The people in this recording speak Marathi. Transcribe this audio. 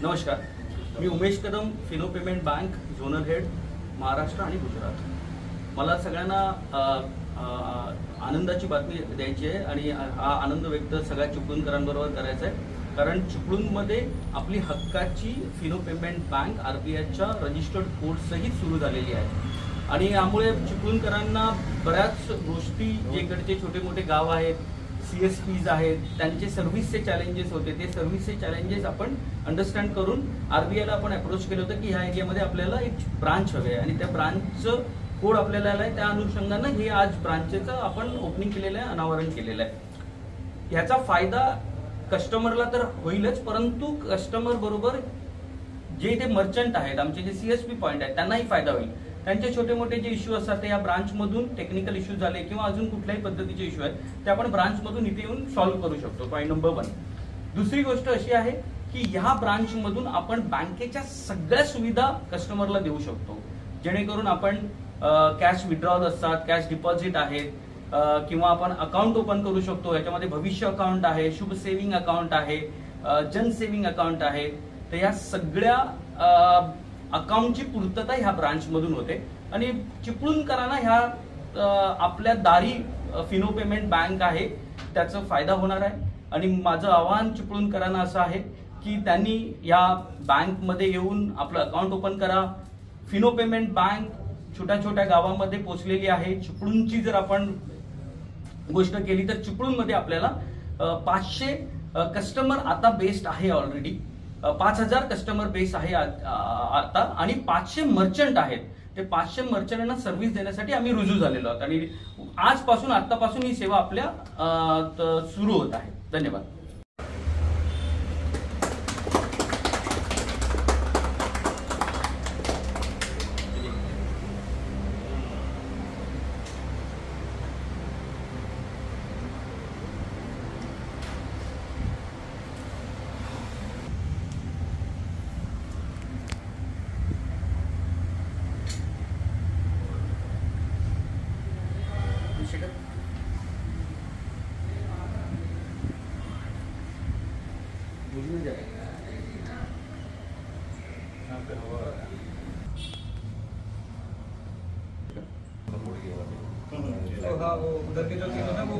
नमस्कार, मी Umesh Kadam, Fino payment bank zonal head Maharashtra आणि गुजरात। मला सगळ्यांना आनंदाची बातमी द्यायची आहे आणि हा आनंद व्यक्त सगळ्या चिपळूणकरांबरोबर करायचा आहे, कारण चिपळूणमध्ये आपली हक्काची फिनो पेमेंट बँक RBIच्या रजिस्टर्ड कोड सहित सुरू झालेली आहे आणि यामुळे चिपळूणकरांना बऱ्याच गोष्टी, जे इकडचे छोटे मोठे गाव आहेत, CSPs आहेत, त्यांचे सर्व्हिसचे चॅलेंजेस होते, ते सर्व्हिसचे चॅलेंजेस आपण अंडरस्टँड करून RBIला आपण अप्रोच केलं होतं की ह्या एरियामध्ये आपल्याला एक ब्रांच हवी आहे आणि त्या ब्रांचचं कोड आपल्याला आलाय। त्या अनुषंगानं हे आज ब्रांचेचं आपण ओपनिंग केलेलं आहे, अनावरण केलेलं आहे। याचा फायदा कस्टमरला तर होईलच, परंतु कस्टमर बरोबर जे इथे मर्चंट आहेत, आमचे जे CSP पॉईंट आहेत, त्यांनाही फायदा होईल। त्यांचे छोटे मोठे जे इश्यू असतात ते या ब्रांचमधून, टेक्निकल इश्यू झाले किंवा अजून कुठल्याही पद्धतीचे इश्यू आहेत ते आपण ब्रांचमधून इथे येऊन सॉल्व्ह करू शकतो। Point number 1। दुसरी गोष्ट अशी आहे की ह्या ब्रांचमधून आपण बँकेच्या सगळ्या सुविधा कस्टमरला देऊ शकतो, जेणेकरून आपण कॅश विड्रॉल असतात, कॅश डिपॉझिट आहेत, किंवा आपण अकाउंट ओपन करू शकतो। याच्यामध्ये भविष्य अकाउंट आहे, शुभ सेव्हिंग अकाउंट आहे, जन सेव्हिंग अकाउंट आहे। तर या सगळ्या अकाउंटची पूर्तता ह्या ब्रांच मधून होते आणि चिपळूणकरांना ह्या आपल्या दारी फिनो पेमेंट बँक आहे त्याचा फायदा होणार आहे। आणि माझं आवाहन चिपळूणकरांना असं आहे की त्यांनी या बँक मध्ये येऊन आपलं अकाउंट ओपन करा। फिनो पेमेंट बँक छोट्या छोट्या गावांमध्ये पोहोचलेली आहे। चिपळूणची जर आपण गोष्ट केली तर चिपळूणमध्ये आपल्याला 500 कस्टमर आता बेस्ड आहे, ऑलरेडी 5000 कस्टमर बेस आहे आता आणि 500 मर्चंट आहेत। ते 500 मर्चंटांना सर्व्हिस देण्यासाठी आम्ही रुजू झालेलो आहोत आणि आजपासून, आतापासून ही सेवा आपल्या सुरू होत आहे। धन्यवाद। हाँ, वो उधर के जो चीज़ है ना वो